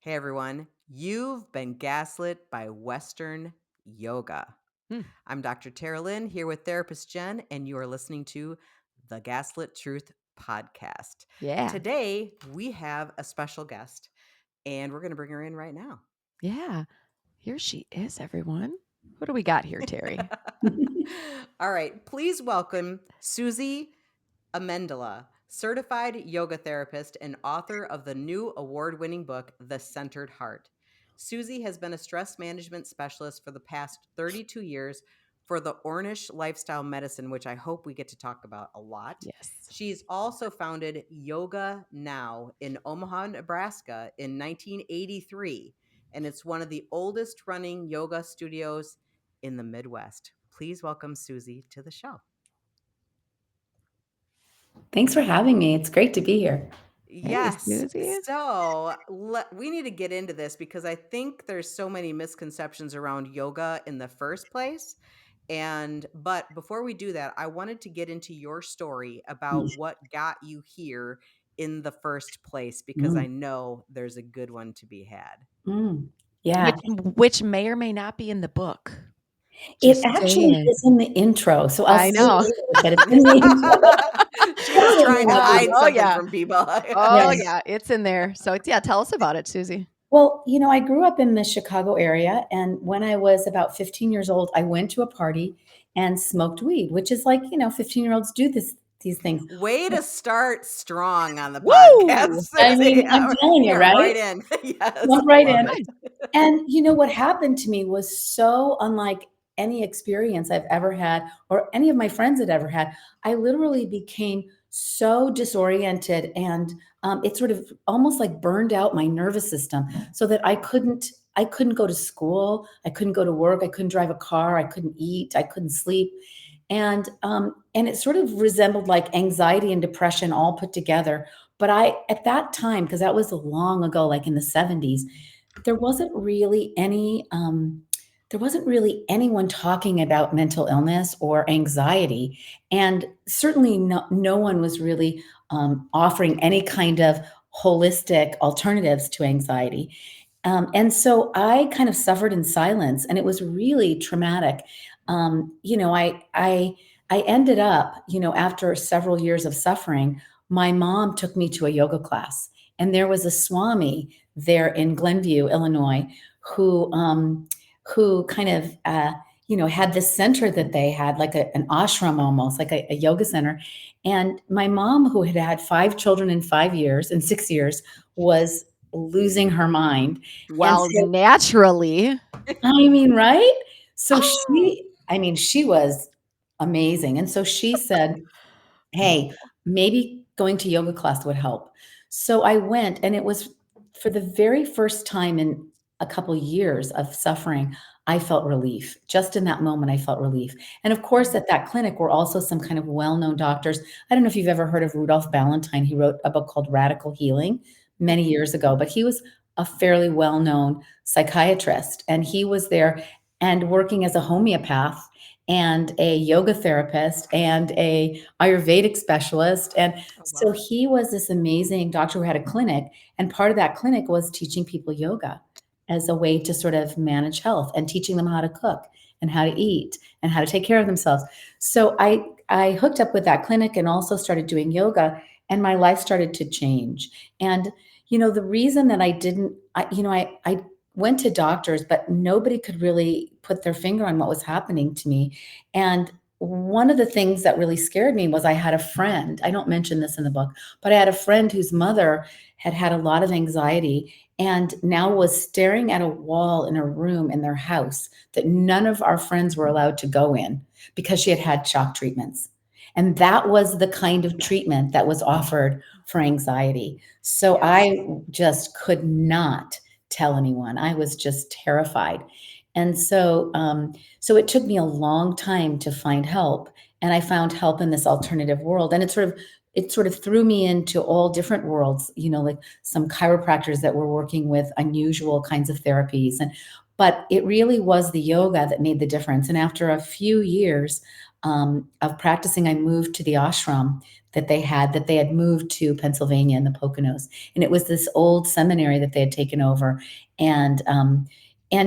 Hey everyone, you've been gaslit by Western yoga. Hmm. I'm Dr. Teralyn here with therapist Jenn, and you are listening to the Gaslit Truth podcast. Yeah. Today, we have a special guest, and we're going to bring her in right now. Yeah. Here she is, everyone. What do we got here, Terry? All right, please welcome Susi Amendola, certified yoga therapist and author of the new award-winning book, The Centered Heart. Susie has been a stress management specialist for the past 32 years for the Ornish lifestyle medicine, which I hope we get to talk about a lot. Yes. She's also founded Yoga Now in Omaha, Nebraska in 1983, and it's one of the oldest running yoga studios in the Midwest. Please welcome Susie to the show. Thanks for having me. It's great to be here. Hey, Yes. Susie. So we need to get into this because I think there's so many misconceptions around yoga in the first place. But before we do that, I wanted to get into your story about what got you here in the first place, because I Mm, know there's a good one to be had. mm. Yeah, Which may or may not be in the book. it Just actually saying. is in the intro. So I'll I say know. it, but it's in the intro. She was trying to hide Oh something yeah. from people. Oh Yes. yeah. It's in there. So tell us about it, Susie. Well, I grew up in the Chicago area, and when I was about 15 years old, I went to a party and smoked weed, which is like, 15-year-olds do these things. Way to start strong on the podcast, Woo! I Susie. mean, I'm telling We you, are right? right in. Yes, Jump I right love in. it. Good. And what happened to me was so unlike any experience I've ever had or any of my friends had ever had. I literally became so disoriented, and it sort of almost like burned out my nervous system so that I couldn't go to school, I couldn't go to work, I couldn't drive a car, I couldn't eat, I couldn't sleep. And it sort of resembled like anxiety and depression all put together. But at that time, because that was long ago, like in the 70s, there wasn't really anyone talking about mental illness or anxiety, and certainly no one was really offering any kind of holistic alternatives to anxiety. And so I kind of suffered in silence, and it was really traumatic. I ended up, after several years of suffering, my mom took me to a yoga class, and there was a Swami there in Glenview, Illinois, who kind of had this center that they had, like an ashram, almost like a yoga center. And my mom, who had had 5 children in 5 years, in 6 years, was losing her mind. And Well, so, naturally. I mean, right? So she was amazing. And so she said, hey, maybe going to yoga class would help. So I went, and it was for the very first time in a couple years of suffering, I felt relief. Just in that moment, I felt relief. And of course, at that clinic were also some kind of well-known doctors. I don't know if you've ever heard of Rudolph Ballantyne. He wrote a book called Radical Healing many years ago, but he was a fairly well-known psychiatrist, and he was there and working as a homeopath and a yoga therapist and a Ayurvedic specialist. And Oh, so wow. he was this amazing doctor who had a clinic, and part of that clinic was teaching people yoga as a way to sort of manage health and teaching them how to cook and how to eat and how to take care of themselves. So I hooked up with that clinic and also started doing yoga, and my life started to change. And the reason that I didn't I went to doctors, but nobody could really put their finger on what was happening to me. And one of the things that really scared me was I had a friend. I don't mention this in the book, but I had a friend whose mother had had a lot of anxiety and now was staring at a wall in a room in their house that none of our friends were allowed to go in because she had had shock treatments. And that was the kind of treatment that was offered for anxiety. So Yes. I just could not tell anyone. I was just terrified. And so it took me a long time to find help. And I found help in this alternative world. And it sort of threw me into all different worlds, like some chiropractors that were working with unusual kinds of therapies. But it really was the yoga that made the difference. And after a few years, of practicing, I moved to the ashram that they had moved to Pennsylvania in the Poconos. And it was this old seminary that they had taken over. And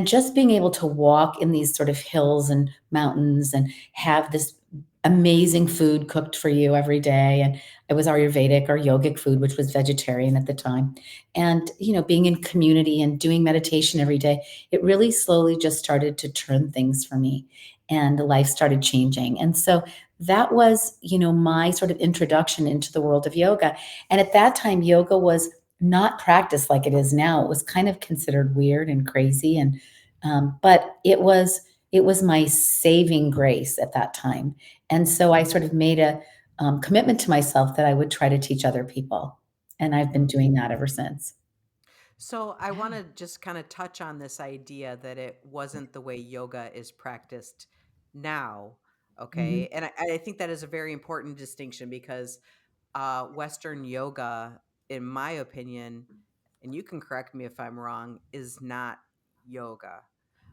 just being able to walk in these sort of hills and mountains and have this amazing food cooked for you every day. And it was Ayurvedic or yogic food, which was vegetarian at the time. And, being in community and doing meditation every day, it really slowly just started to turn things for me and life started changing. And so that was, my sort of introduction into the world of yoga. And at that time, yoga was not practiced like it is now. It was kind of considered weird and crazy. But it was my saving grace at that time. And so I sort of made a commitment to myself that I would try to teach other people. And I've been doing that ever since. So I want Yeah. to just kind of touch on this idea that it wasn't the way yoga is practiced now. Mhm. Okay. And I think that is a very important distinction because Western yoga, in my opinion, and you can correct me if I'm wrong, is not yoga.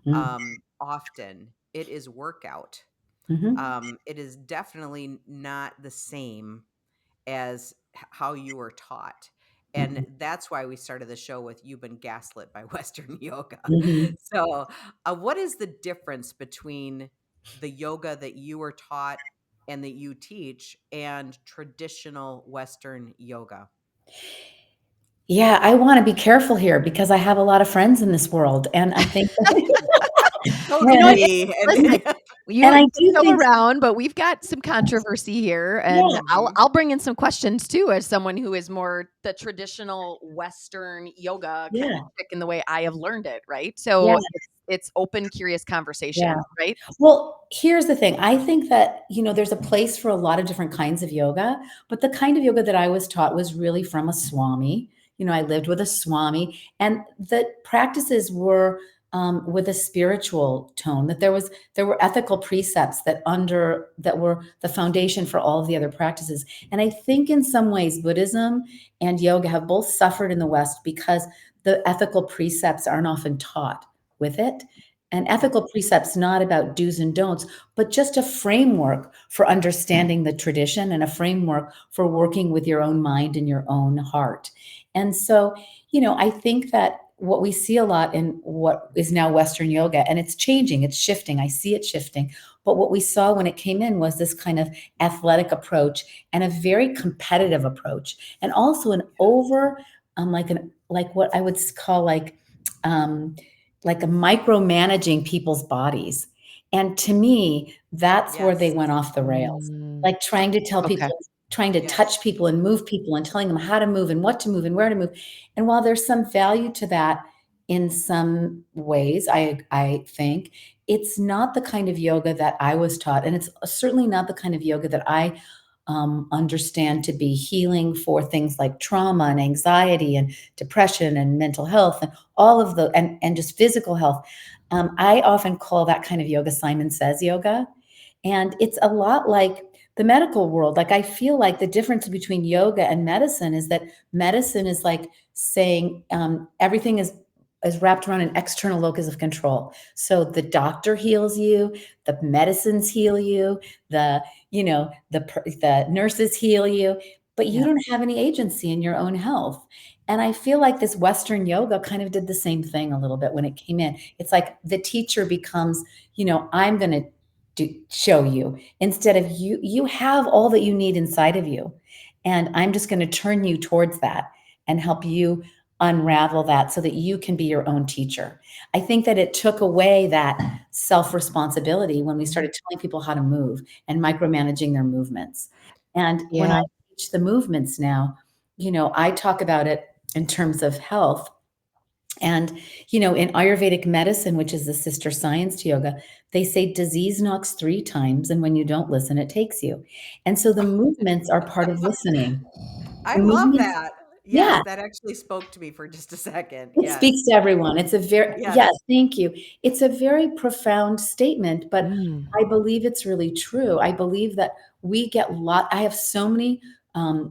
Mm. Often it is workout. Mhm. It is definitely not the same as how you were taught. And Mhm. that's why we started the show with "You've been gaslit by Western yoga." Mhm. So, what is the difference between the yoga that you were taught and that you teach and traditional Western yoga? Yeah, I wanna be careful here because I have a lot of friends in this world, and I think So You do know, and we. listen, And and you I do tiptoe think around, but we've got some controversy here, and yeah, I'll Mhm. I'll bring in some questions too as someone who is more the traditional Western yoga kind of yeah, chick in the way I have learned it, right? yeah, So it's open, curious yeah. conversation, right? Well, here's the thing. I think that, there's a place for a lot of different kinds of yoga, but the kind of yoga that I was taught was really from a swami. I lived with a swami, and the practices were with a spiritual tone. That there were ethical precepts that were the foundation for all of the other practices. And I think in some ways, Buddhism and yoga have both suffered in the West because the ethical precepts aren't often taught with it. And Mhm. ethical precepts not about do's and don'ts, but just a framework for understanding the tradition and a framework for working with your own mind and your own heart. And so, I think that what we see a lot in what is now Western yoga, and it's changing, it's shifting. I see it shifting. But what we saw when it came in was this kind of athletic approach and a very competitive approach, and also an over, like what I would call um, like a micromanaging people's bodies. And to me, that's where they Yes. went off the rails. Mm, Like trying to tell okay. people, trying to Yes. touch people and move people and telling them how to move and what to move and where to move. And while there's some value to that in some ways, I think it's not the kind of yoga that I was taught. And it's certainly not the kind of yoga that I understand to be healing for things like trauma and anxiety and depression and mental health and all of the and just physical health. I often call that kind of yoga Simon Says yoga, and it's a lot like the medical world. Like I feel like the difference between yoga and medicine is that medicine is like saying everything is wrapped around an external locus of control. So the doctor heals you, the medicines heal you, the nurses heal you, but you Yeah. don't have any agency in your own health. And I feel like this Western yoga kind of did the same thing a little bit when it came in. It's like the teacher becomes, I'm going to show you instead of you have all that you need inside of you. And I'm just going to turn you towards that and help you unravel that so that you can be your own teacher. I think that it took away that self responsibility when we started telling people how to move and micromanaging their movements. And when I Yeah. teach the movements now, I talk about it in terms of health. And, in Ayurvedic medicine, which is the sister science to yoga, they say disease knocks 3 times, and when you don't listen, it takes you. And so the movements are part of listening. I The love movements, that. yeah, Yes, that actually spoke to me for just a second. it speaks Yes. to everyone. It's a very yes, Yes. thank you. It's a very profound statement, but Mm. I believe it's really true. I believe that we get I have so many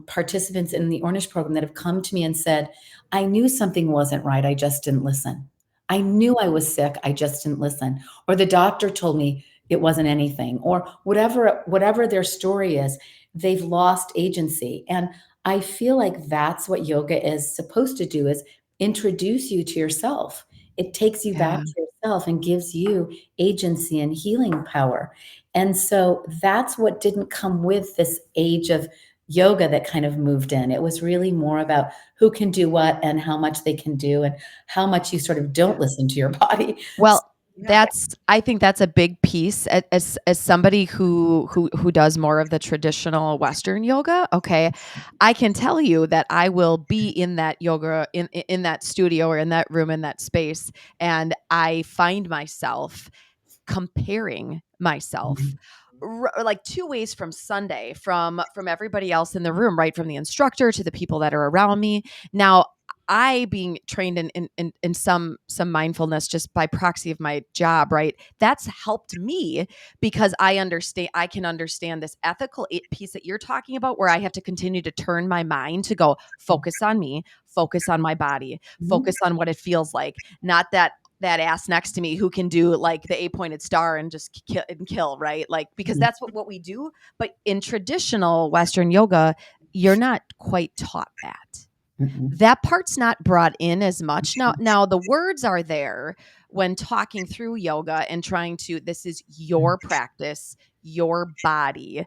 participants in the Ornish program that have come to me and said, I knew something wasn't right. I just didn't listen. I knew I was sick. I just didn't listen. Or the doctor told me, it wasn't anything, or whatever their story is, they've lost agency. And I feel like that's what yoga is supposed to do, is introduce you to yourself. It takes you back Yeah. to yourself and gives you agency and healing power. And so that's what didn't come with this age of yoga that kind of moved in. It was really more about who can do what and how much they can do and how much you sort of don't listen to your body. Well, Yeah. I think that's a big piece as somebody who does more of the traditional Western yoga. Okay, I can tell you that I will be in that yoga in that studio or in that room in that space, and I find myself comparing myself Mhm. like two ways from Sunday, from everybody else in the room, right, from the instructor to the people that are around me. Now, I being trained in some mindfulness just by proxy of my job, right, that's helped me because I can understand this ethical piece that you're talking about, where I have to continue to turn my mind to go focus on me, focus on my body, Mhm. focus on what it feels like, not that ass next to me who can do like the 8-pointed star and just kill, right? Like, because Mhm. that's what we do. But in traditional Western yoga, you're not quite taught that. Mhm. That part's not brought in as much. Now the words are there when talking through yoga and trying to, this is your practice, your body,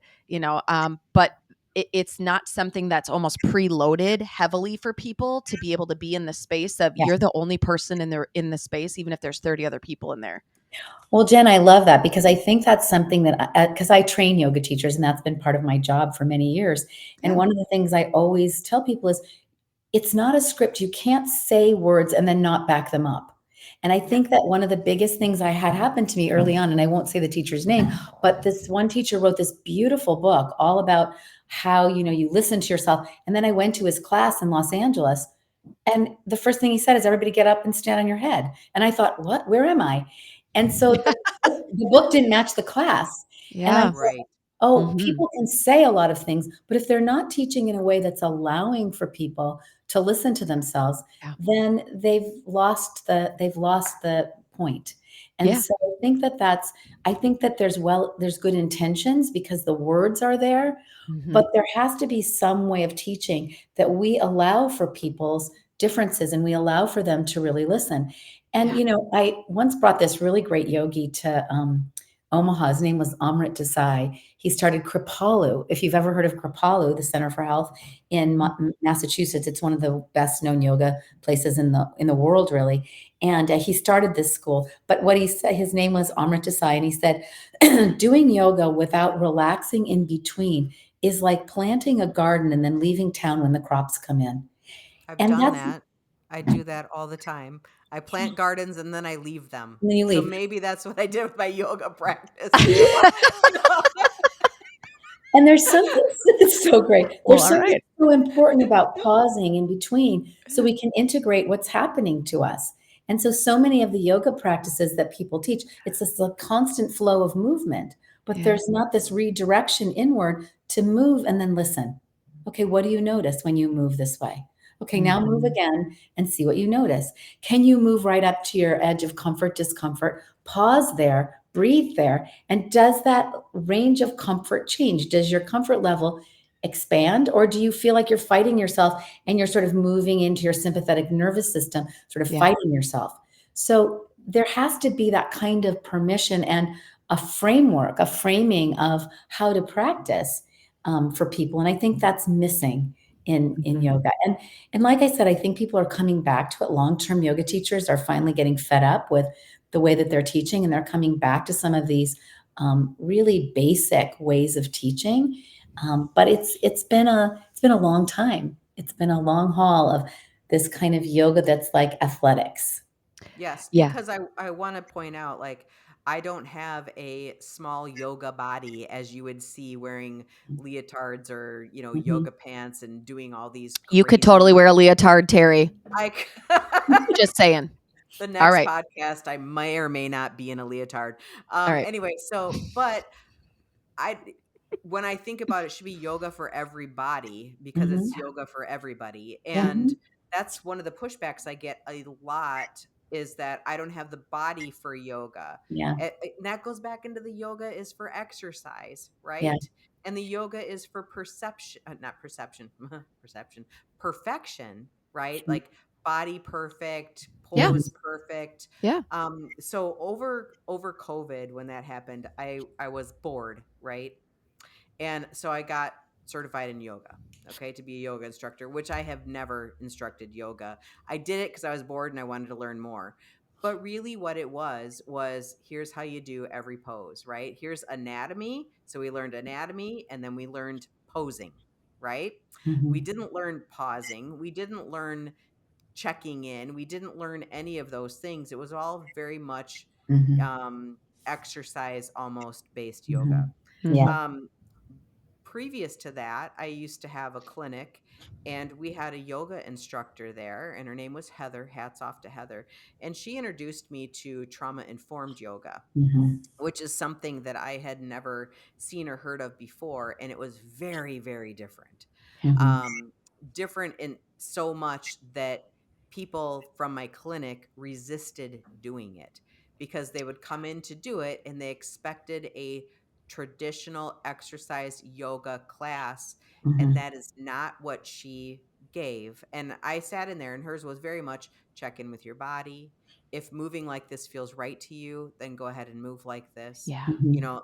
but it's not something that's almost preloaded heavily for people to be able to be in the space of, Yeah. you're the only person in the space, even if there's 30 other people in there. Well, Jen, I love that, because I think that's something that, because I train yoga teachers and that's been part of my job for many years. And Yeah. one of the things I always tell people is, it's not a script. You can't say words and then not back them up. And I think that one of the biggest things I had happen to me early on, and I won't say the teacher's name, but this one teacher wrote this beautiful book all about how, you listen to yourself. And then I went to his class in Los Angeles, and the first thing he said is, everybody get up and stand on your head. And I thought, what? Where am I? And so the book didn't match the class. And I Yeah. thought, Right. oh, Hmm. people can say a lot of things, but if they're not teaching in a way that's allowing for people to listen to themselves, Yeah. then they've lost the point. And Yeah. so I think that there's good intentions because the words are there, Hmm. but there has to be some way of teaching that we allow for people's differences and we allow for them to really listen. And, Yeah. I once brought this really great yogi to Omaha. His name was Amrit Desai. He started Kripalu. If you've ever heard of Kripalu, the Center for Health in Massachusetts, it's one of the best known yoga places in the world, really. And he started this school. But what he said, his name was Amrit Desai, and he said, doing yoga without relaxing in between is like planting a garden and then leaving town when the crops come in. I've And done that's that. I do that all the time. I plant gardens and then I leave them. when you So leave. maybe that's what I did with my yoga practice too. And there's something it's so great. Well, There's all something right. so important about pausing in between so we can integrate what's happening to us. And so many of the yoga practices that people teach, it's just a constant flow of movement, but Yeah. there's not this redirection inward to move and then listen. Okay, what do you notice when you move this way? Okay, now move Mhm. again and see what you notice. Can you move right up to your edge of comfort, discomfort? Pause there, breathe there, and does that range of comfort change? Does your comfort level expand, or do you feel like you're fighting yourself and you're sort of moving into your sympathetic nervous system, sort of Yeah. fighting yourself? So there has to be that kind of permission and a framework, a framing of how to practice for people. And I think that's missing in Mhm. yoga. And like I said, I think people are coming back to it. Long-term yoga teachers are finally getting fed up with the way that they're teaching, and they're coming back to some of these really basic ways of teaching. But it's been a long time. It's been a long haul of this kind of yoga that's like athletics. Yes, Yeah. because I want to point out, like, I don't have a small yoga body as you would see wearing leotards or, Mhm. yoga pants and doing all these You could totally crazy wear a leotard, Terry. like Just saying. the All next right. podcast I may or may not be in a leotard. All right. Anyway, but I when I think about it, it should be yoga for everybody because Mhm. it's yoga for everybody. Yeah. And that's one of the pushbacks I get a lot is that I don't have the body for yoga. Yeah. And that goes back into the yoga is for exercise, Yeah. right? And the yoga is for perception, not perception, perception, perfection, right? Mhm. Like body perfect, Yeah. Mhm. pose perfect. Yeah. So over COVID when that happened, I was bored, right? And so I got certified in yoga, okay, to be a yoga instructor, which I have never instructed yoga. I did it because I was bored and I wanted to learn more. But really, what it was here's how you do every pose, right? Here's anatomy. So we learned anatomy and then we learned posing, right? We Mhm. didn't learn pausing. We didn't learn checking in. We didn't learn any of those things. It was all very much Mhm. um, exercise almost based yoga. Mhm. Yeah. Mhm. Um, Previous to that, I used to have a clinic and we had a yoga instructor there, and her name was Heather. Hats off to Heather. And she introduced me to trauma informed yoga, Mhm. which is something that I had never seen or heard of before. And it was very, very different. Mhm. Um, Different in so much that people from my clinic resisted doing it because they would come in to do it and they expected a traditional exercise yoga class. And Mhm. that is not what she gave. And I sat in there, and hers was very much check in with your body. If moving like this feels right to you, then go ahead and move like this. Yeah. You Mhm. know,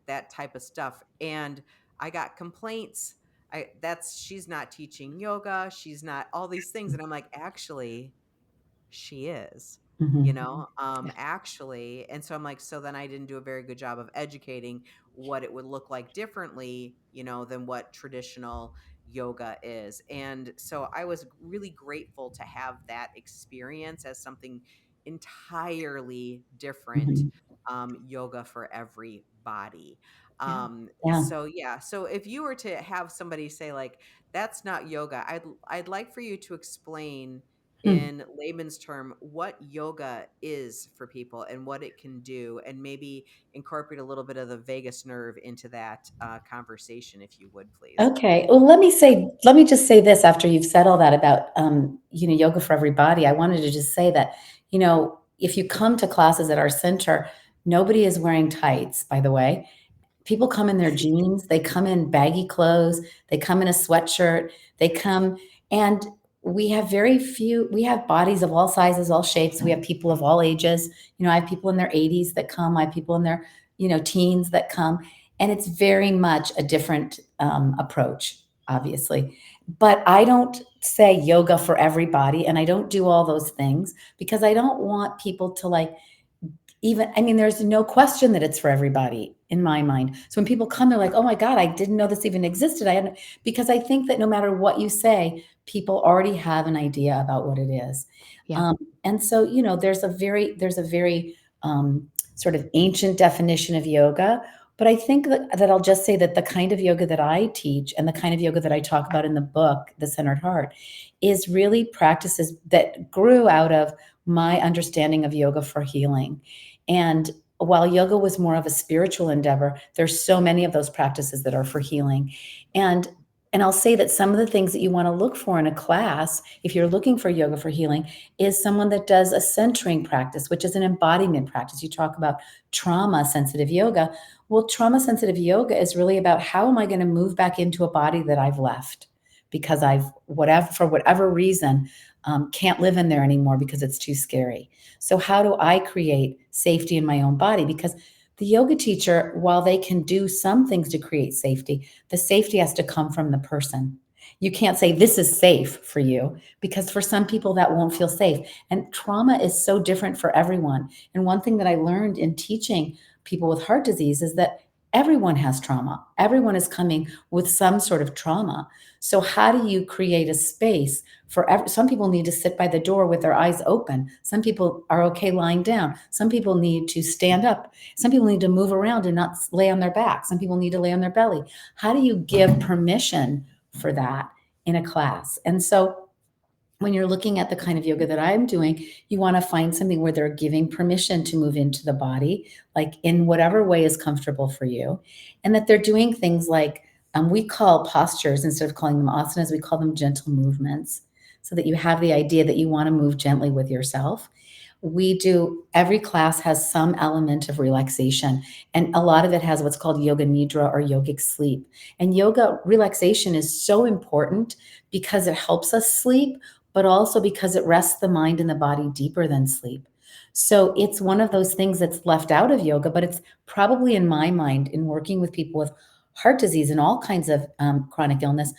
that type of stuff. And I got complaints. She's not teaching yoga, she's not all these things. And I'm like, actually, she is, Mhm. Yeah. actually. And so I'm like, so then I didn't do a very good job of educating what it would look like differently, than what traditional yoga is. And so I was really grateful to have that experience as something entirely different. Mhm. Yoga for everybody. Yeah. Yeah. So yeah, so if you were to have somebody say like, that's not yoga, I'd like for you to explain Hmm. in layman's term what yoga is for people and what it can do, and maybe incorporate a little bit of the vagus nerve into that conversation, if you would please. Okay. Well, let me just say this after you've said all that about, yoga for everybody. I wanted to just say that, if you come to classes at our center, nobody is wearing tights, by the way. People come in their jeans, they come in baggy clothes, they come in a sweatshirt, they come and we have bodies of all sizes, all shapes. We have people of all ages. I have people in their 80s that come, I have people in their, teens that come. And it's very much a different approach, obviously. But I don't say yoga for everybody, and I don't do all those things because I don't want people to like even I mean, there's no question that it's for everybody in my mind. So when people come, they're like, "Oh my God, I didn't know this even existed." Because I think that no matter what you say, people already have an idea about what it is. Yeah. Um, and so, there's a very sort of ancient definition of yoga. But I think that I'll just say that the kind of yoga that I teach and the kind of yoga that I talk about in the book, The Centered Heart, is really practices that grew out of my understanding of yoga for healing. And while yoga was more of a spiritual endeavor, there's so many of those practices that are for healing. And and I'll say that some of the things that you want to look for in a class, if you're looking for yoga for healing, is someone that does a centering practice, which is an embodiment practice. You talk about trauma sensitive yoga. Well, trauma sensitive yoga is really about how am I going to move back into a body that I've left because for whatever reason, can't live in there anymore because it's too scary. So, how do I create safety in my own body? Because the yoga teacher, while they can do some things to create safety, the safety has to come from the person. You can't say this is safe for you because for some people that won't feel safe. And trauma is so different for everyone. And one thing that I learned in teaching people with heart disease is that everyone has trauma. Everyone is coming with some sort of trauma. So, how do you create a space some people need to sit by the door with their eyes open. Some people are okay lying down. Some people need to stand up. Some people need to move around and not lay on their back. Some people need to lay on their belly. How do you give permission for that in a class? And so when you're looking at the kind of yoga that I'm doing, you want to find something where they're giving permission to move into the body, like in whatever way is comfortable for you. And that they're doing things like we call postures, instead of calling them asanas, we call them gentle movements, so that you have the idea that you want to move gently with yourself. every class has some element of relaxation, and a lot of it has what's called yoga nidra or yogic sleep. And yoga relaxation is so important because it helps us sleep, but also because it rests the mind and the body deeper than sleep. So it's one of those things that's left out of yoga, but it's probably, in my mind, in working with people with heart disease and all kinds of chronic illness,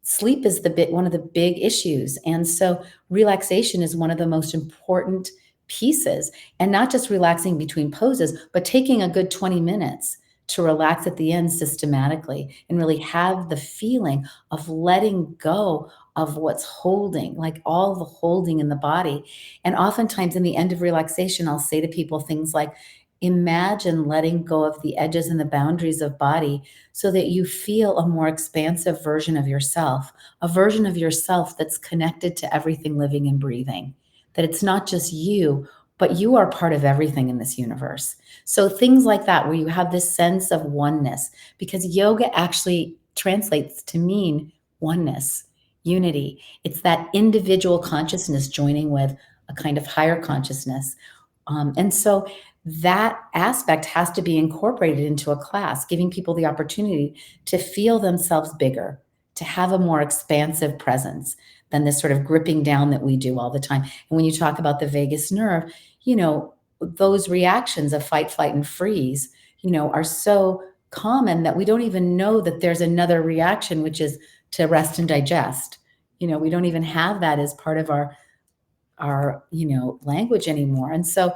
sleep is one of the big issues. And so relaxation is one of the most important pieces, and not just relaxing between poses, but taking a good 20 minutes to relax at the end systematically and really have the feeling of letting go of what's holding, like all the holding in the body. And oftentimes in the end of relaxation, I'll say to people things like, imagine letting go of the edges and the boundaries of body so that you feel a more expansive version of yourself, a version of yourself that's connected to everything living and breathing, that it's not just you, but you are part of everything in this universe. So things like that, where you have this sense of oneness, because yoga actually translates to mean oneness, unity. It's that individual consciousness joining with a kind of higher consciousness. And so that aspect has to be incorporated into a class, giving people the opportunity to feel themselves bigger, to have a more expansive presence than this sort of gripping down that we do all the time. And when you talk about the vagus nerve, those reactions of fight, flight, and freeze, are so common that we don't even know that there's another reaction, which is to rest and digest. We don't even have that as part of our language anymore. And so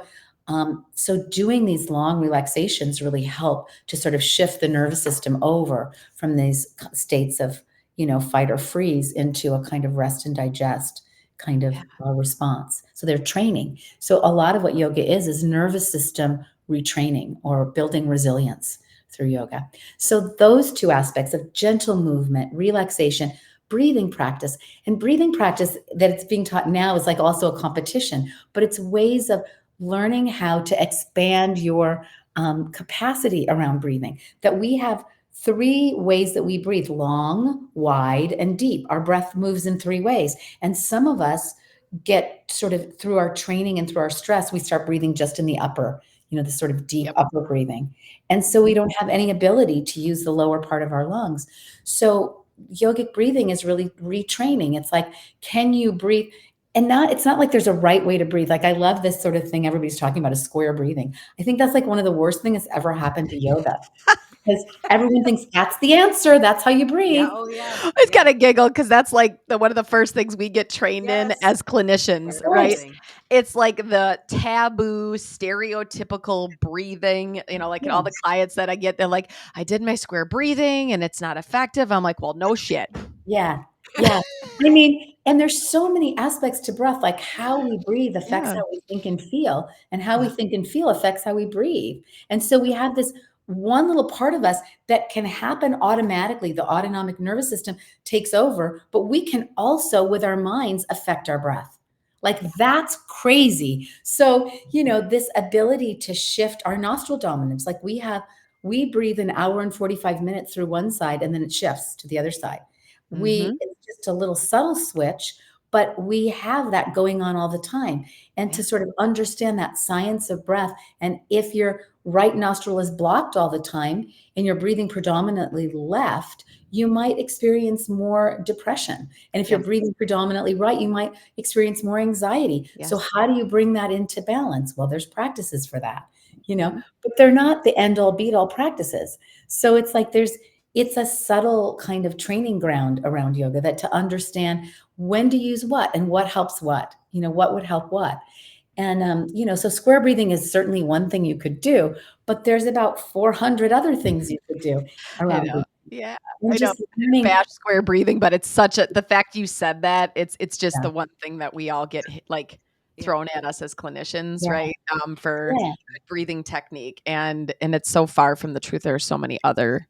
doing these long relaxations really help to sort of shift the nervous system over from these states of fight or freeze into a kind of rest and digest kind of response. So they're training. So a lot of what yoga is nervous system retraining or building resilience through yoga. So those two aspects of gentle movement, relaxation, breathing practice. And breathing practice that it's being taught now is like also a competition, but it's ways of learning how to expand your capacity around breathing. That we have 3 ways that we breathe: long, wide, and deep. Our breath moves in 3 ways. And some of us get sort of, through our training and through our stress, we start breathing just in the upper, the sort of deep upper breathing. And so we don't have any ability to use the lower part of our lungs. So yogic breathing is really retraining. It's like, can you breathe? And it's not like there's a right way to breathe. Like, I love this sort of thing everybody's talking about, is square breathing. I think that's like one of the worst things that's ever happened to yoga, because everyone thinks that's the answer. That's how you breathe. Yeah. Oh, yeah. I just gotta giggle because that's like one of the first things we get trained in Yes. as clinicians, right? Amazing. It's like the taboo, stereotypical breathing. Like all the Yes. clients that I get, they're like, "I did my square breathing and it's not effective." I'm like, "Well, no shit." Yeah. Yeah. I mean, and there's so many aspects to breath, like how we breathe affects Yeah. how we think and feel, and how we think and feel affects how we breathe. And so we have this one little part of us that can happen automatically. The autonomic nervous system takes over, but we can also, with our minds, affect our breath. Like, that's crazy. So, this ability to shift our nostril dominance, like we breathe an hour and 45 minutes through one side, and then it shifts to the other side. Mhm. It's just a little subtle switch, but we have that going on all the time. And to sort of understand that science of breath, and if your right nostril is blocked all the time and you're breathing predominantly left, you might experience more depression. And if you're Yep. breathing predominantly right, you might experience more anxiety. So Yes. how do you bring that into balance? Well, there's practices for that, Mhm. but they're not the end all be all practices. So it's like it's a subtle kind of training ground around yoga, that to understand when to use what and what helps what would help what. And, so square breathing is certainly one thing you could do, but there's about 400 other things you could do I around know. breathing. Yeah. And I know. just learning. Bash square breathing, but it's such the fact you said that, it's just Yeah, the one thing that we all get like Yeah. thrown at us as clinicians, yeah, right? For yeah, good breathing technique, and it's so far from the truth. There are so many yes.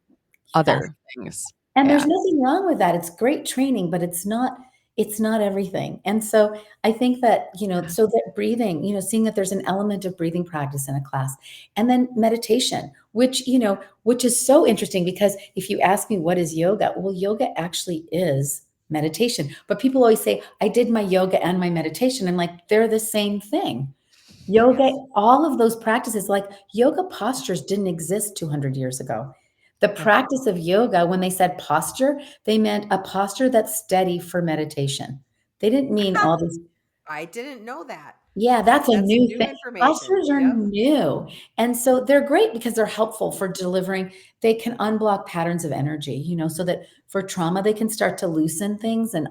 other things. And Yeah. there's nothing wrong with that. It's great training, but it's not everything. And so I think that, so that breathing, seeing that there's an element of breathing practice in a class, and then meditation, which is so interesting, because if you ask me what is yoga, well, yoga actually is meditation. But people always say, I did my yoga and my meditation. I'm like, they're the same thing. Yoga, Yes. all of those practices, like yoga postures didn't exist 200 years ago. The Yeah. practice of yoga, when they said posture, they meant a posture that's steady for meditation. They didn't mean all these. I didn't know that. Yeah, that's a That's new new thing. information. Postures are Yep. new. And so they're great because they're helpful for delivering. They can unblock patterns of energy, so that for trauma, they can start to loosen things and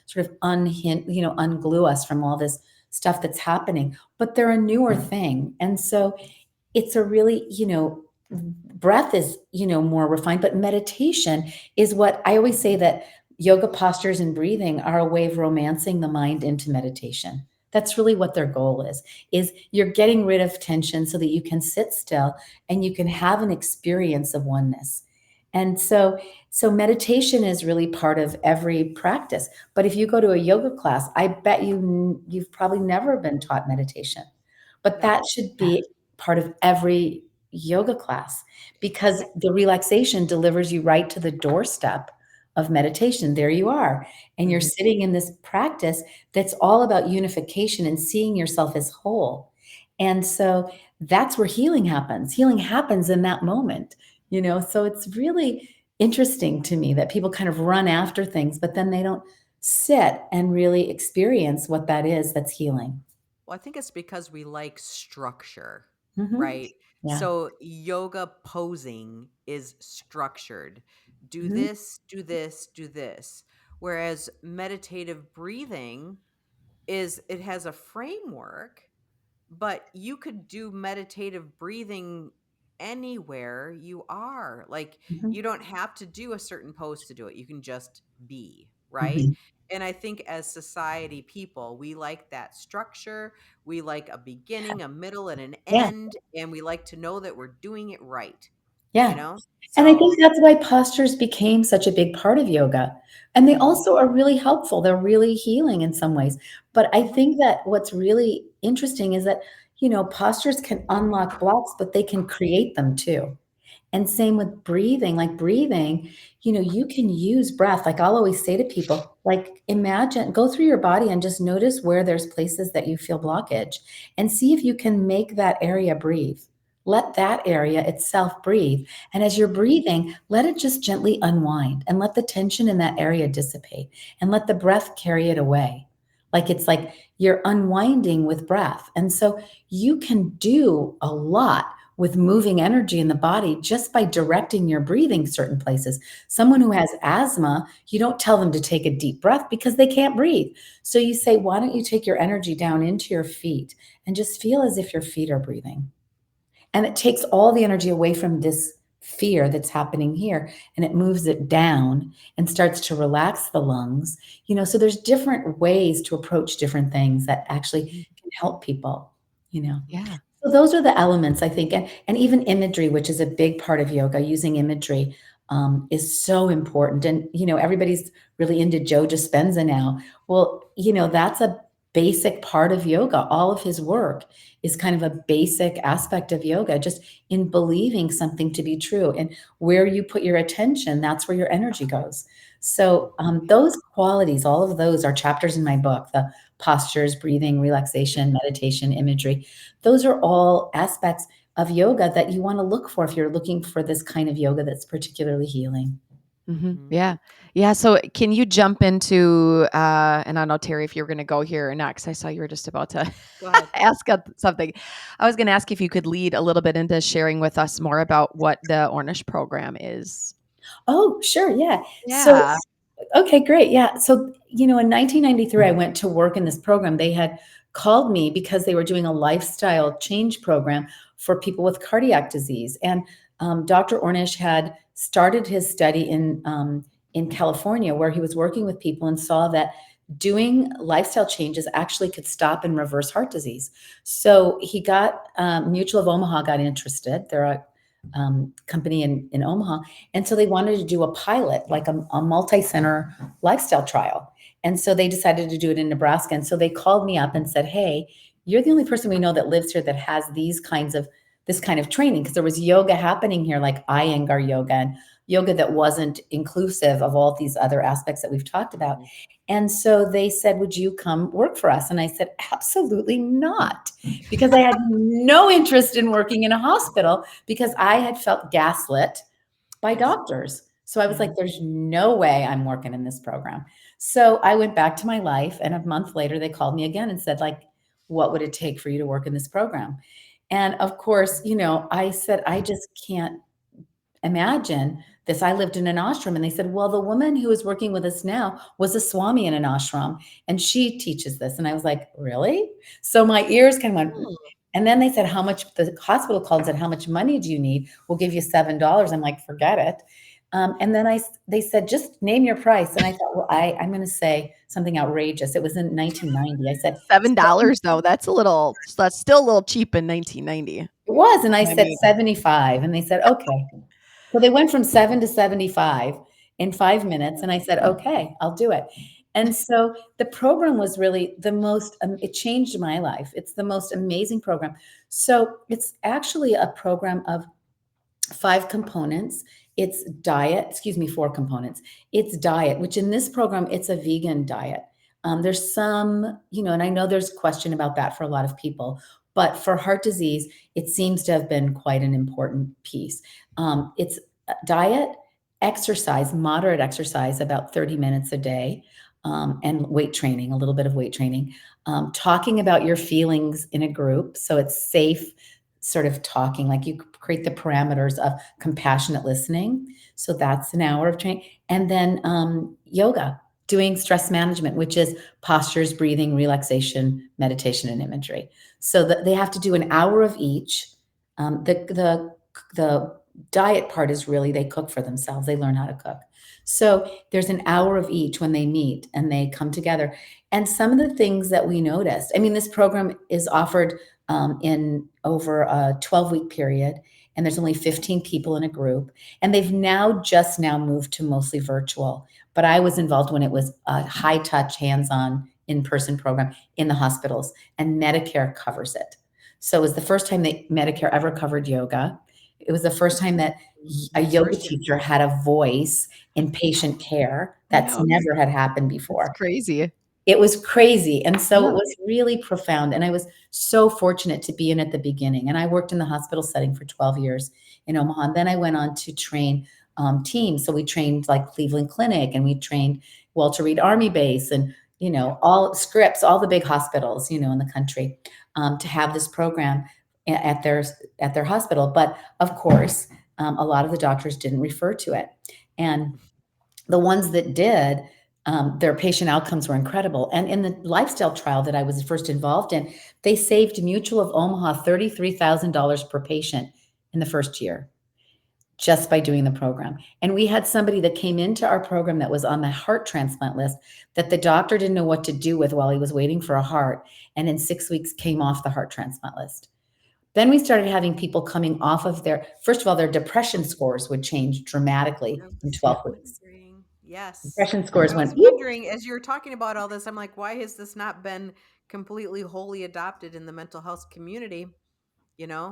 sort of unglue us from all this stuff that's happening. But they're a newer thing. And so it's a really, breath is, more refined, but meditation is what I always say that yoga postures and breathing are a way of romancing the mind into meditation. That's really what their goal is you're getting rid of tension so that you can sit still and you can have an experience of oneness. And so meditation is really part of every practice. But if you go to a yoga class, I bet you've probably never been taught meditation. But that No. should be part of every yoga class because the relaxation delivers you right to the doorstep of meditation. There you are. And you're Mhm. sitting in this practice that's all about unification and seeing yourself as whole. And so that's where healing happens. Healing happens in that moment. So it's really interesting to me that people kind of run after things, but then they don't sit and really experience what that is that's healing. Well, I think it's because we like structure, Mhm. right? Yeah. So yoga posing is structured. Do Mhm. this, do this, do this. Whereas meditative breathing it has a framework, but you could do meditative breathing anywhere you are. Like, Mhm. you don't have to do a certain pose to do it. You can just be, right? Mhm. And I think as society people, we like that structure. We like a beginning, a middle, and an Yeah. end. And we like to know that we're doing it right, you Yeah. know? And I So, think that's why postures became such a big part of yoga. And they mhm, also are really helpful. They're really healing in some ways. But I mhm, think that what's really interesting is that, postures can unlock blocks, but they can create them too. And same with breathing, like breathing, you can use breath. Like I'll always say to people, like imagine, go through your body and just notice where there's places that you feel blockage and see if you can make that area breathe. Let that area itself breathe. And as you're breathing, let it just gently unwind and let the tension in that area dissipate and let the breath carry it away. Like it's like you're unwinding with breath. And so you can do a lot with moving energy in the body just by directing your breathing certain places. Someone who has asthma, you don't tell them to take a deep breath because they can't breathe. So you say, why don't you take your energy down into your feet and just feel as if your feet are breathing? And it takes all the energy away from this fear that's happening here and it moves it down and starts to relax the lungs. So there's different ways to approach different things that actually Mhm. can help people. Yeah. So those are the elements I think, and even imagery, which is a big part of yoga. Using imagery is so important, and everybody's really into Joe Dispenza now. Well, that's a basic part of yoga. All of his work is kind of a basic aspect of yoga, just in believing something to be true, and where you put your attention, that's where your energy goes. So those qualities, all of those are chapters in my book: the postures, breathing, relaxation, meditation, imagery. Those are all aspects of yoga that you want to look for if you're looking for this kind of yoga that's particularly healing. Mhm. mhm. Yeah. Yeah, so can you jump into, and I don't know, Terry, if you were gonna go here or not, 'cause I saw you were just about to Go ahead. ask something. I was gonna ask if you could lead a little bit into sharing with us more about what the Ornish program is. Oh, sure. Yeah. So, Yeah. okay, great. Yeah. So, in 1993, I went to work in this program. They had called me because they were doing a lifestyle change program for people with cardiac disease. And Dr. Ornish had started his study in California, where he was working with people and saw that doing lifestyle changes actually could stop and reverse heart disease. So he got Mutual of Omaha got interested. They're a company in Omaha, and so they wanted to do a pilot, like a multi-center lifestyle trial. And so they decided to do it in Nebraska. And so they called me up and said, "Hey, you're the only person we know that lives here that has this kind of training." Because there was yoga happening here, like Iyengar yoga and yoga that wasn't inclusive of all these other aspects that we've talked about. Mhm. And so they said, would you come work for us? And I said, absolutely not, because I had no interest in working in a hospital because I had felt gaslit by Yes. doctors. So I was like, Mhm. there's no way I'm working in this program. So I went back to my life, and a month later they called me again and said, like, what would it take for you to work in this program? And of course, I said, I just can't imagine this. I lived in an ashram, and they said, well, the woman who is working with us now was a swami in an ashram, and she teaches this. And I was like, really? So my ears kind of went, Hmm. and then they said, how much, the hospital called and said, how much money do you need? We'll give you $7. I'm like, forget it. And then they said, just name your price. And I thought, well, I'm going to say something outrageous. It was in 1990. I said, $7 though, that's still a little cheap in 1990. it was. And I I said mean, 75. And they said, okay. So they went from 7 to 75 in 5 minutes. And I said, okay, I'll do it. And so the program was really the most, it changed my life. It's the most amazing program. So it's actually a program of 5 components. It's diet, excuse me, 4 components. It's diet, which in this program, it's a vegan diet. There's some, and I know there's question about that for a lot of people, but for heart disease, it seems to have been quite an important piece. It's diet, exercise, moderate exercise, about 30 minutes a day, and weight training, a little bit of weight training, talking about your feelings in a group. So it's safe sort of talking, like you create the parameters of compassionate listening. So that's an hour of training. And then yoga, doing stress management, which is postures, breathing, relaxation, meditation, and imagery. So that they have to do an hour of each. The diet part is really they cook for themselves. They learn how to cook. So there's an hour of each when they meet and they come together. And some of the things that we noticed, I mean, this program is offered in over a 12-week period, and there's only 15 people in a group. And they've just now moved to mostly virtual. But I was involved when it was a high touch, hands on, in person program in the hospitals, and Medicare covers it. So it was the first time that Medicare ever covered yoga. It was the first time that a That's yoga first. teacher had a voice in patient care. I That's know. never had happened It's before. crazy. It was crazy. And so it Yeah. was really profound. And I was so fortunate to be in at the beginning. And I worked in the hospital setting for 12 years in Omaha. And then I went on to train teams. So we trained like Cleveland Clinic, and we trained Walter Reed Army Base, and, all Scripps, all the big hospitals, in the country, to have this program at their hospital. But of course, a lot of the doctors didn't refer to it. And the ones that did, their patient outcomes were incredible. And in the lifestyle trial that I was first involved in, they saved Mutual of Omaha $33,000 per patient in the first year just by doing the program. And we had somebody that came into our program that was on the heart transplant list that the doctor didn't know what to do with while he was waiting for a heart. And in 6 weeks came off the heart transplant list. Then we started having people coming off of first of all, their depression scores would change dramatically I in was 12 weeks. wondering. Yes. Depression I scores was went, whoop. wondering as you're talking about all this, I'm like, why has this not been completely wholly adopted in the mental health community?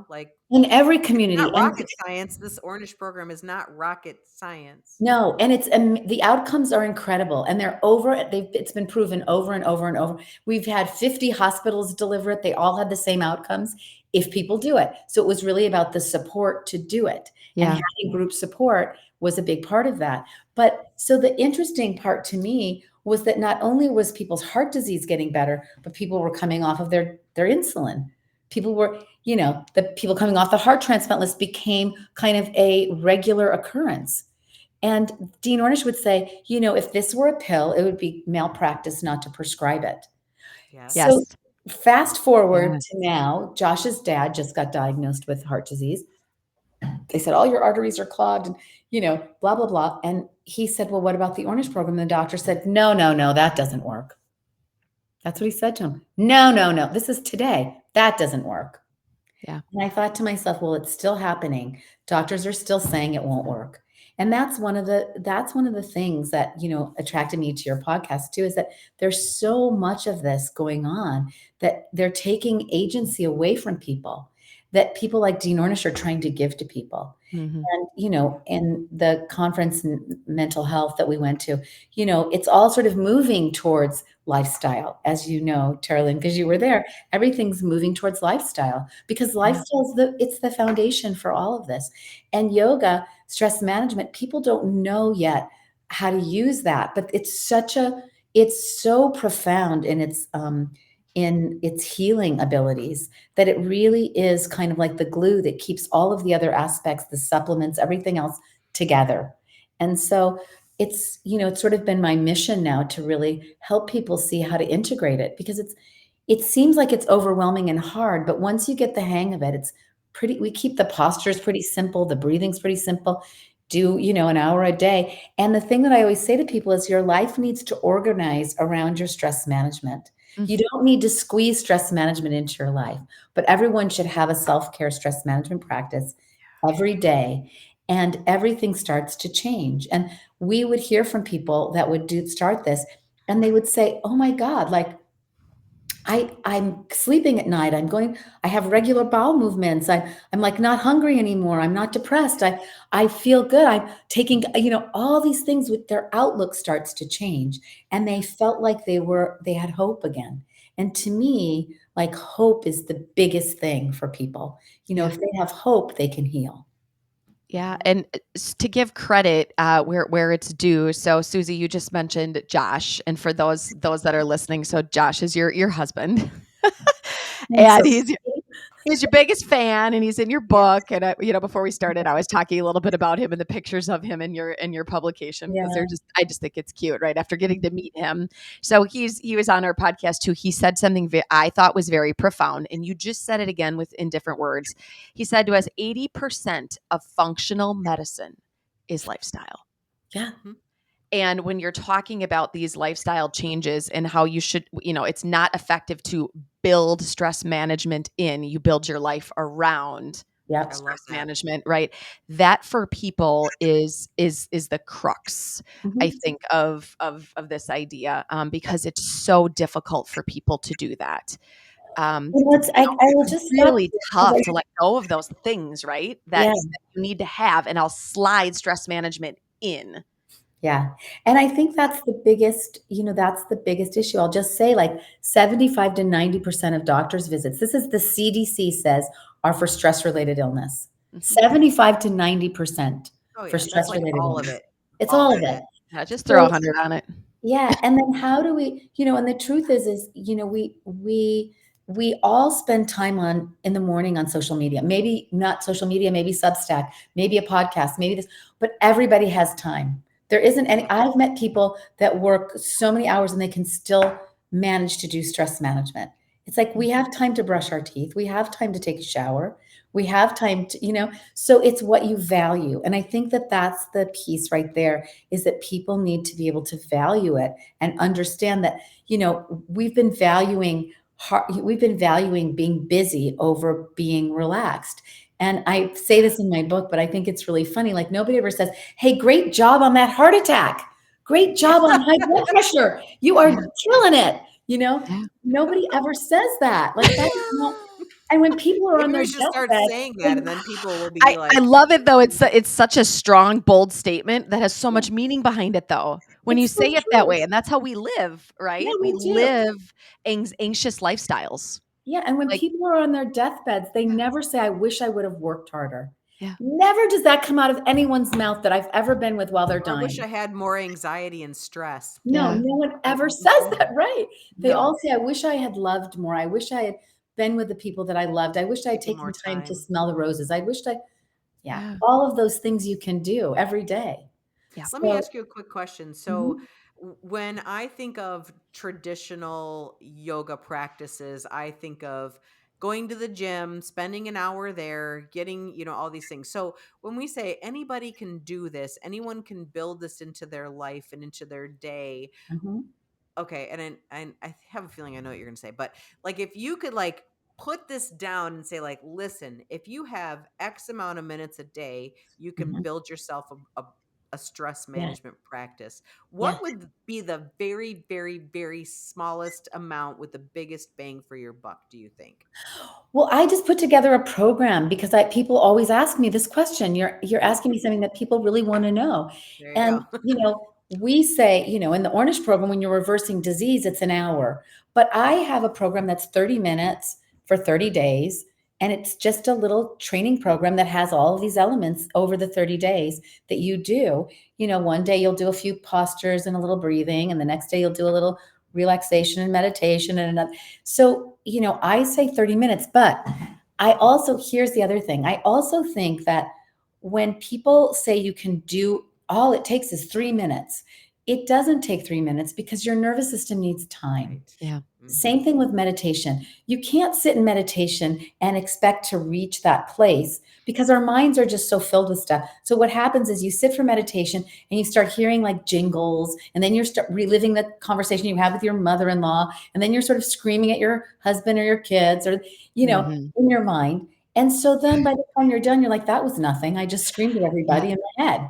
Like In every it's not community. And rocket science. This Ornish program is not rocket science. no, and the outcomes are incredible, and it's been proven over and over and over. We've had 50 hospitals deliver it. They all had the same outcomes if people do it. So it was really about the support to do it. And Yeah. having group support was a big part of that. But so the interesting part to me was that not only was people's heart disease getting better, but people were coming off of their insulin. People were, the people coming off the heart transplant list became kind of a regular occurrence. And Dean Ornish would say, if this were a pill, it would be malpractice not to prescribe it. Yes. So Yes. fast forward Yes. to now, Josh's dad just got diagnosed with heart disease. They said, all your arteries are clogged and, blah, blah, blah. And he said, well, what about the Ornish program? And the doctor said, no, no, no, that doesn't work. That's what he said to him. No, no, no, this is today. That doesn't work. Yeah. And I thought to myself, well, it's still happening. Doctors are still saying it won't work. And that's one of the things that, attracted me to your podcast too, is that there's so much of this going on that they're taking agency away from people. that people like Dean Ornish are trying to give to people. Mhm. And, in the conference in mental health that we went to, it's all sort of moving towards lifestyle, as you know, Teralyn, because you were there. Everything's moving towards lifestyle because Yeah. lifestyle is it's the foundation for all of this. And yoga, stress management, people don't know yet how to use that, but it's so profound in its healing abilities that it really is kind of like the glue that keeps all of the other aspects, the supplements, everything else together. And so it's sort of been my mission now to really help people see how to integrate it because it seems like it's overwhelming and hard, but once you get the hang of it, it's pretty we keep the postures pretty simple, the breathing's pretty simple. Do, an hour a day. And the thing that I always say to people is your life needs to organize around your stress management. Mm. You don't need to squeeze stress management into your life, but everyone should have a self-care stress management practice every day and everything starts to change. And we would hear from people that would start this and they would say, "Oh my God, like I'm sleeping at night. I have regular bowel movements. I'm like not hungry anymore. I'm not depressed. I feel good. I'm taking, all these things with their outlook starts to change. And they felt like they had hope again. And to me, like hope is the biggest thing for people. Yeah. If they have hope, they can heal. Yeah, and to give credit where it's due. So, Susie, you just mentioned Josh, and for those that are listening, so Josh is your husband, Thanks. and he's your biggest fan, and he's in your Yes. book. And before we started, I was talking a little bit about him and the pictures of him in your publication because Yeah. I just think it's cute, right? After getting to meet him, so he was on our podcast too. He said something I thought was very profound, and you just said it again with in different words. He said to us, 80% of functional medicine is lifestyle. Yeah. Mhm. And when you're talking about these lifestyle changes and how you should, it's not effective to build stress management in, you build your life around Yep. I stress love that. management, right? That for people is the crux, I Mhm. think, of this idea, because it's so difficult for people to do that. I will It's just stop really you because tough to let go of those things, right? yeah. That you need to have, and I'll slide stress management in. Yeah. And I think that's the biggest issue. I'll just say like 75 to 90% of doctors' visits, this is the CDC says, are for stress related illness. Mhm. 75 to 90% Oh for yeah, that's stress like related all of illness. it. It's All all of of it. it. Yeah, just throw So 100 on it. yeah, and then how do we, and the truth is, we all spend time on in the morning on social media. Maybe not social media, maybe Substack, maybe a podcast, maybe this, but everybody has time. There isn't any. I've met people that work so many hours and they can still manage to do stress management. It's like we have time to brush our teeth, we have time to take a shower, we have time to, so it's what you value. And I think that that's the piece right there is that people need to be able to value it and understand that, we've been valuing being busy over being relaxed. And I say this in my book, but I think it's really funny. Like nobody ever says, "Hey, great job on that heart attack. Great Yeah. job on high blood pressure. You are Yeah, killing it." yeah. Nobody ever says that. Like that's not. And when people are on Maybe their we should start deathbed, saying that, they and then people will be I like, love it though. It's such a strong, bold statement that has so much meaning behind it though. When you it's so say it that true. way, and that's how we live, Yeah, right? We we do. live anxious lifestyles. Yeah, and when Like, people are on their deathbeds, they yeah, never say, "I wish I would have worked harder." yeah, Never does that come out of anyone's mouth that I've ever been with while they're or wish dying. I had more anxiety and stress. No, yeah, no one Don't ever you think says so? that, right? They No, all say, "I wish I had loved more. I wish I had been with the people that I loved. I wish I had taking taken more time to time. smell the roses. I wished I." Yeah, yeah, all of those things you can do every day. yeah. Let me So ask you a quick question. So, mhm, when I think of traditional yoga practices, I think of going to the gym, spending an hour there, getting, all these things. So, when we say anybody can do this, anyone can build this into their life and into their day. mhm, Okay, and I have a feeling I know what you're going to say, but like if you could like put this down and say like, listen, if you have X amount of minutes a day, you can mhm. build yourself a stress Yeah. management practice, Yeah. what would be the very, very, very smallest amount with the biggest bang for your buck, do you think? Well, I just put together a program because people always ask me this question. You're asking me something that people really want to know. There you And, go. we say, in the Ornish program, when you're reversing disease, it's an hour. But I have a program that's 30 minutes for 30 days. And it's just a little training program that has all of these elements over the 30 days that you do. One day you'll do a few postures and a little breathing, and the next day you'll do a little relaxation and meditation and another. So, I say 30 minutes, but here's the other thing. I also think that when people say you can do all it takes is 3 minutes, it doesn't take 3 minutes because your nervous system needs time. Right. Yeah. Same thing with meditation. You can't sit in meditation and expect to reach that place because our minds are just so filled with stuff. So what happens is you sit for meditation and you start hearing like jingles, and then you start reliving the conversation you had with your mother-in-law, and then you're sort of screaming at your husband or your kids, or Mhm. in your mind. And so then by the time you're done, you're like, that was nothing. I just screamed at Yeah. everybody in my head.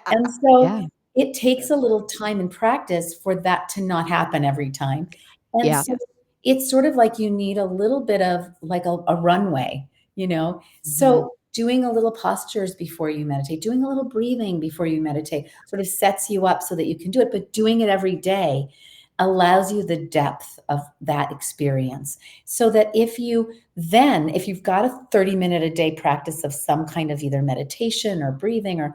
And so Yeah. it takes a That's little funny. time and practice for that to not happen every time. And Yeah. so Yes. it's sort of like you need a little bit of like a runway, Mhm. So doing a little postures before you meditate, doing a little breathing before you meditate sort of sets you up so that you can do it. But doing it every day allows you the depth of that experience. So that if you've got a 30-minute a day practice of some kind of either meditation or breathing or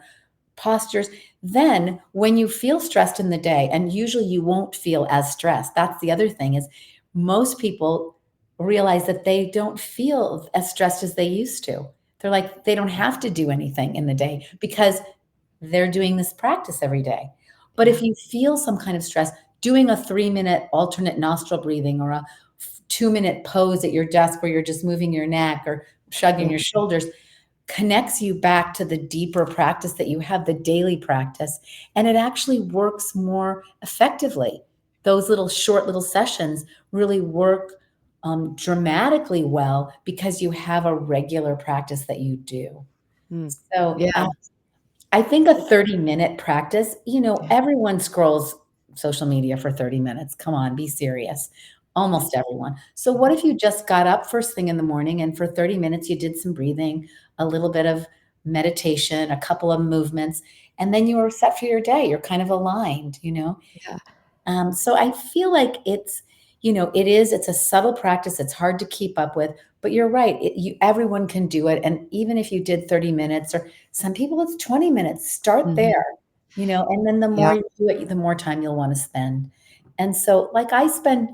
postures, then when you feel stressed in the day, and usually you won't feel as stressed. That's the other thing, is most people realize that they don't feel as stressed as they used to. They're like, they don't have to do anything in the day because they're doing this practice every day. But if Yeah. you feel some kind of stress, doing a 3-minute alternate nostril breathing or a 2-minute pose at your desk where you're just moving your neck or shrugging Yeah. your shoulders connects you back to the deeper practice that you have, the daily practice, and it actually works more effectively. Those short little sessions really work dramatically well because you have a regular practice that you do. Mm. So Yeah. I think a 30-minute practice, Yeah. everyone scrolls social media for 30 minutes. Come on, be serious. Almost everyone. So what Mhm. if you just got up first thing in the morning and for 30 minutes you did some breathing, a little bit of meditation, a couple of movements, and then you were set for your day. You're kind of aligned. Yeah. So I feel like it's a subtle practice. It's hard to keep up with, but you're right. Everyone can do it. And even if you did 30 minutes, or some people it's 20 minutes, start Mhm. there, and then the more Yeah. you do it, the more time you'll want to spend. And so like I spend,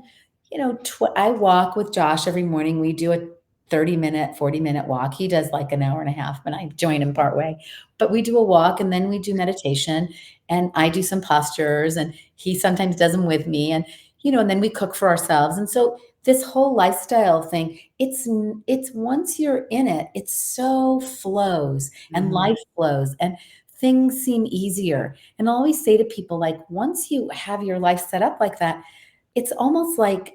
I walk with Josh every morning. We do a 30-minute, 40-minute walk. He does like an hour and a half, but I join him part way. But we do a walk and then we do meditation, and I do some postures, and he sometimes does them with me, and then we cook for ourselves. And so this whole lifestyle thing, it's once you're in it, it so flows and Mhm. life flows and things seem easier. And I always say to people, like, once you have your life set up like that, it's almost like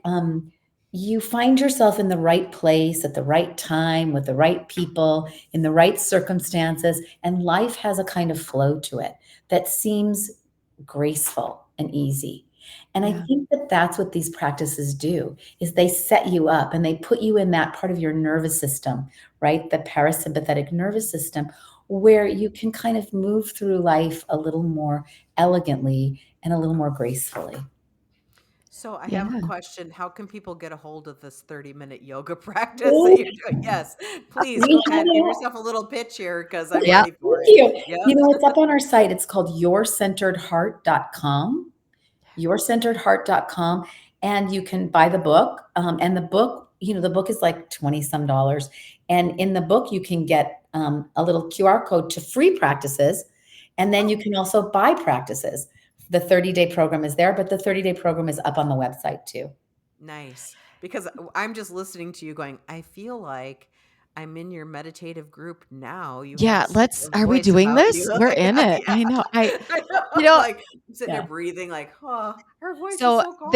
you find yourself in the right place at the right time with the right people in the right circumstances, and life has a kind of flow to it that seems graceful and easy. And I Yeah. think that that's what these practices do, is they set you up and they put you in that part of your nervous system, right? The parasympathetic nervous system, where you can kind of move through life a little more elegantly and a little more gracefully. So I have a Yeah. question. How can people get a hold of this 30-minute yoga practice that Oh, you're doing? Yes, please we go have ahead. Give it. yourself a little pitch here because I'm Yeah. ready Thank for it. you. Yep. It's up on our site. It's called yourcenteredheart.com. And you can buy the book. And the book is like 20 some dollars. And in the book, you can get a little QR code to free practices. And then you Oh, can also buy practices. The 30-day program is there, but the 30-day program is up on the website too. nice. Because I'm just listening to you going, I feel like I'm in your meditative group now. You have Yeah. such a Are we voice doing about this? you. We're in Yeah, it. yeah. I know. I know. You I'm know, like, I'm sitting there Yeah. breathing like, oh, her voice is so so calming.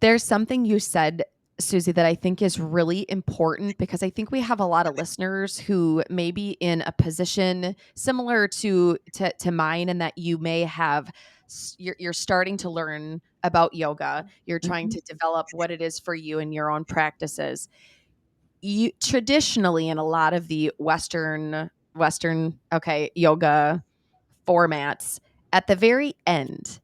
there's something you said Susie, that I think is really important, because I think we have a lot of listeners who may be in a position similar to mine, and that you may have you're starting to learn about yoga. You're trying Mhm. to develop what it is for you in your own practices. You traditionally, in a lot of the Western yoga formats, at the very end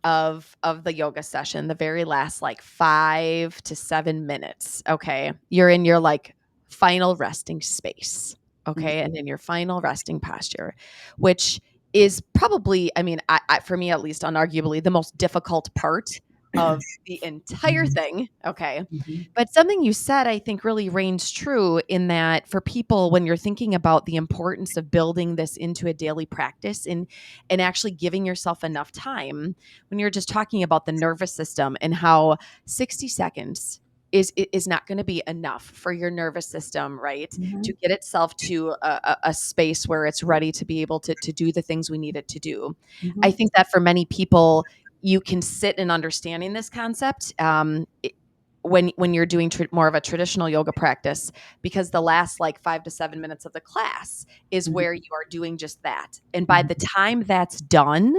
of the yoga session, the very last like 5 to 7 minutes, okay, you're in your like final resting space, okay, and Mhm. in your final resting posture, which is probably, I mean, for me at least, unarguably the most difficult part of the entire Mhm. thing, okay. Mhm. But something you said, I think, really reigns true, in that for people, when you're thinking about the importance of building this into a daily practice, and actually giving yourself enough time, when you're just talking about the nervous system, and how 60 seconds is not going to be enough for your nervous system, right, to Mhm. get itself to a space where it's ready to be able to do the things we need it to do. I Mhm. think that for many people, you can sit in understanding this concept, when you're doing more of a traditional yoga practice, because the last like 5 to 7 minutes of the class is Mhm. where you are doing just that, and by the Mhm. time that's done,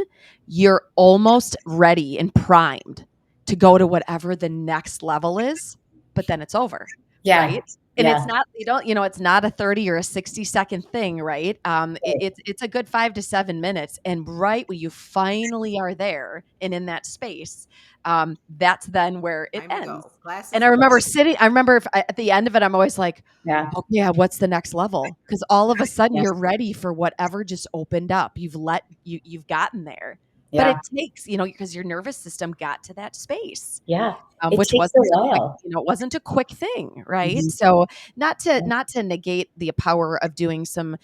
you're almost ready and primed to go to whatever the next level is, but then it's over, Yeah. right? And it's Yeah. not, it's not a 30 or a 60-second thing, right? Right. It's a good 5 to 7 minutes, and right when you finally are there and in that space, that's then where it Time to ends. go. Class And is over. I remember at the end of it, I'm always like, Yeah. "Oh, yeah, what's the next level?" Because all of a sudden Yeah. you're ready for whatever just opened up. You've gotten there. But it Yeah. takes, because your nervous system got to that space, Yeah. It which takes a wasn't a quick, while. it wasn't a quick thing, right? Mhm. So not to Yeah. not to negate the power of doing some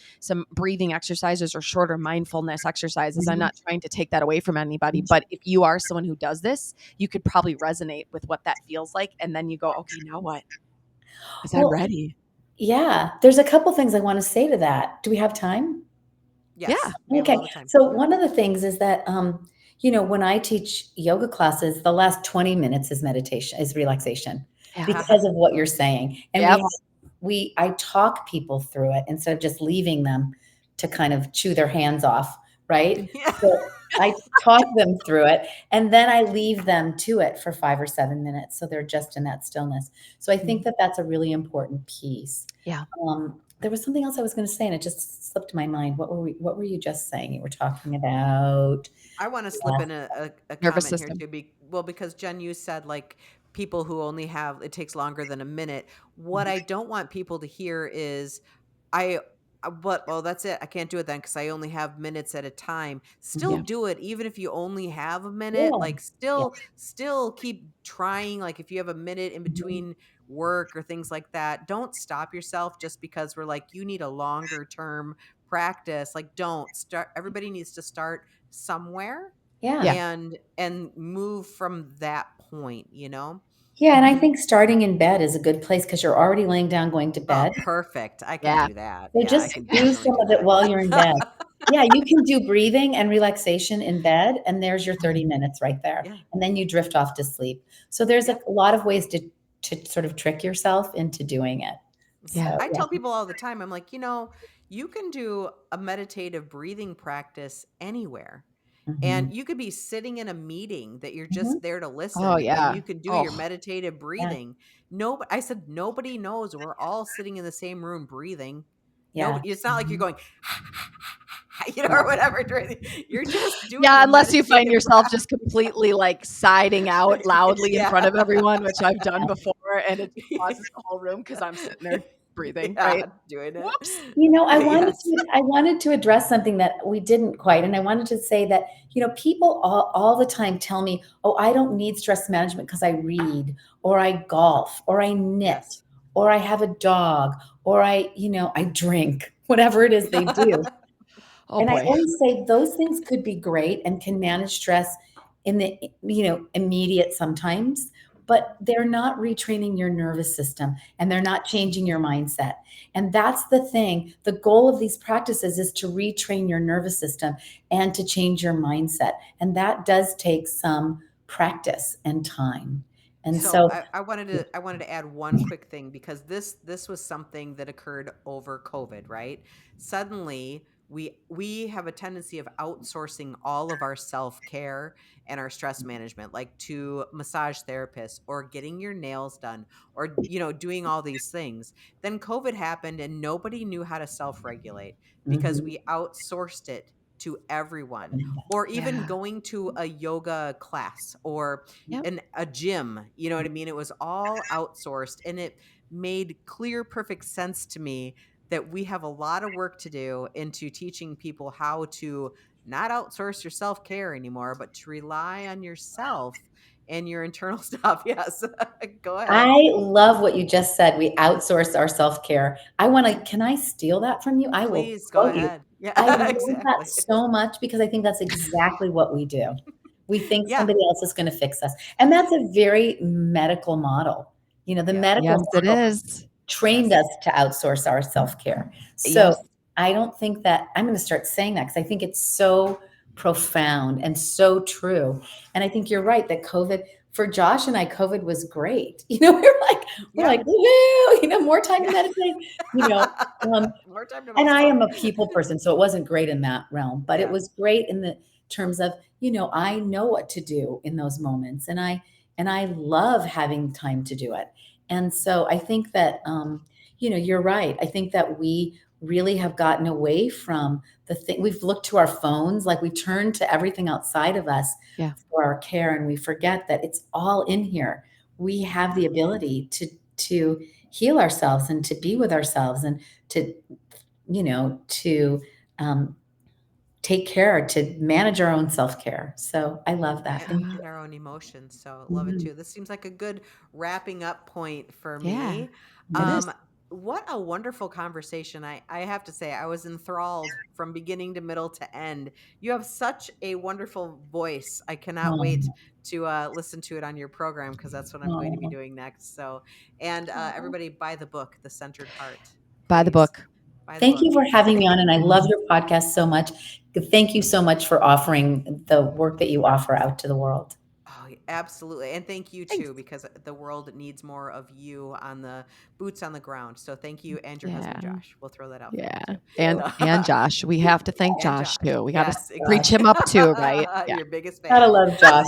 breathing exercises or shorter mindfulness exercises. I'm Mhm. not trying to take that away from anybody, Mhm. but if you are someone who does this, you could probably resonate with what that feels like, and then you go, okay, now what? Because I'm Well, ready. yeah, there's a couple things I wanna say to that. Do we have time? Yeah. Yes, we have a Okay. little time. So one of the things is that, when I teach yoga classes, the last 20 minutes is meditation, is relaxation Yeah. because of what you're saying. And Yep. I talk people through it instead of just leaving them to kind of chew their hands off, right? Yeah. So I talk them through it, and then I leave them to it for 5 or 7 minutes, so they're just in that stillness. So I think that that's a really important piece. Yeah. There was something else I was gonna say, and it just slipped my mind. What were you just saying? You were talking about I want to slip yeah. in a Nervous comment here system. too. Because Jen, you said like people who only have it takes longer than a minute. What I don't want people to hear is I well, that's it. I can't do it then because I only have minutes at a time. Still Yeah. Mhm. do it even if you only have a minute. Yeah. Like Yeah. still keep trying. Like if you have a minute in Mhm. between work or things like that, don't stop yourself just because we're like you need a longer term practice. Like don't start. Everybody needs to start somewhere Yeah. Yeah. and move from that point, you know? Yeah, and I Mhm. think starting in bed is a good place because 'cause you're already laying down going to Oh, bed. perfect. I can Yeah. do that. So Yeah, I just can do definitely some do of it that. while you're in bed. Yeah, you can do breathing and relaxation in bed, and there's your 30 minutes right there, Yeah. and then you drift off to sleep. So there's Yeah. a lot of ways to sort of trick yourself into doing it. Yeah. So, I yeah. tell people all the time, I'm like, you can do a meditative breathing practice anywhere. And Mhm. you could be sitting in a meeting that you're Mhm. just there to Oh, listen and yeah. you can do your Oh, meditative Yeah. breathing. No, I said nobody knows we're all sitting in the same room breathing. Yeah. Nobody, it's not like you're Mhm. going, or Yeah. whatever. You're just doing yeah, a unless you find meditative yourself just completely like siding out loudly in yeah. front of everyone, which I've done before, and it just pauses the whole room because I'm sitting there breathing, Yeah, right? doing it. Whoops. Yes. I wanted to address something that we didn't quite, and I wanted to say that, people all the time tell me, "Oh, I don't need stress management because I read, or I golf, or I knit, Yes. or I have a dog, or I drink," whatever it is they do. Oh And I boy. always say those things could be great and can manage stress in the, immediate sometimes, but they're not retraining your nervous system and they're not changing your mindset. And that's the thing. The goal of these practices is to retrain your nervous system and to change your mindset. And that does take some practice and time. And So so, I wanted to add one quick thing, because this was something that occurred over COVID, right? Suddenly we have a tendency of outsourcing all of our self-care and our stress management, like to massage therapists or getting your nails done, or doing all these things. Then COVID happened and nobody knew how to self-regulate because mhm, we outsourced it to everyone, or even Yeah. going to a yoga class or Yep. a gym. You know what I mean? It was all outsourced, and it made clear, perfect sense to me that we have a lot of work to do into teaching people how to not outsource your self-care anymore, but to rely on yourself and your internal stuff. Yes. Go ahead. I love what you just said. We outsource our self-care. Can I steal that from you? I will Please go quote you. ahead. I Yeah, love that exactly. so much because I think that's exactly what we do. We think Yeah. somebody else is going to fix us. And that's a very medical model. The Yep. medical Yes, it model is. trained Yes. us to outsource our self-care. So Yes. I don't think that I'm going to start saying that because I think it's so profound and so true. And I think you're right that COVID for Josh and I, COVID was great. We're Yeah. like, woohoo, more time to Yeah. meditate, you know. Um, More time to and I myself. am a people person, so it wasn't great in that realm, but it Yeah. was great in the terms of, I know what to do in those moments, and I love having time to do it. And so I think that you're right. I think that we really have gotten away from the thing. We've looked to our phones, like we turn to everything outside of us Yeah. for our care, and we forget that it's all in here. We have the ability to heal ourselves and to be with ourselves and to to um, take care, to manage our own self care. So I love that. and, Thank and our own emotions. So love it you. too. This seems like a good wrapping up point for Yeah. me. It is. Um, what a wonderful conversation. I have to say, I was enthralled from beginning to middle to end. You have such a wonderful voice. I cannot wait Oh, to listen to it on your program, because that's what I'm going to be oh. doing next. So, and everybody buy the book, The Centered Heart, Buy the please. book. Buy the Thank you book. for having me on, and I love your podcast so much. Thank you so much for offering the work that you offer out to the world. Oh, absolutely. And thank you Thanks. too, because the world needs more of you on the boots on the ground. So thank you, and your Yeah. husband Josh. We'll throw that out for him Yeah. too. And So and Josh. We have to thank and Josh Josh. too. We got to Yes, reach exactly. him up too, right? Yeah. Your biggest Gotta fan. love Josh.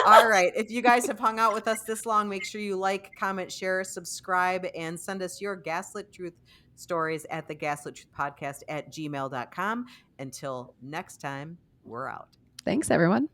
All right. If you guys have hung out with us this long, make sure you like, comment, share, subscribe, and send us your Gaslit Truth stories at the Gaslit Truth Podcast at gmail.com. Until next time, we're out. Thanks everyone.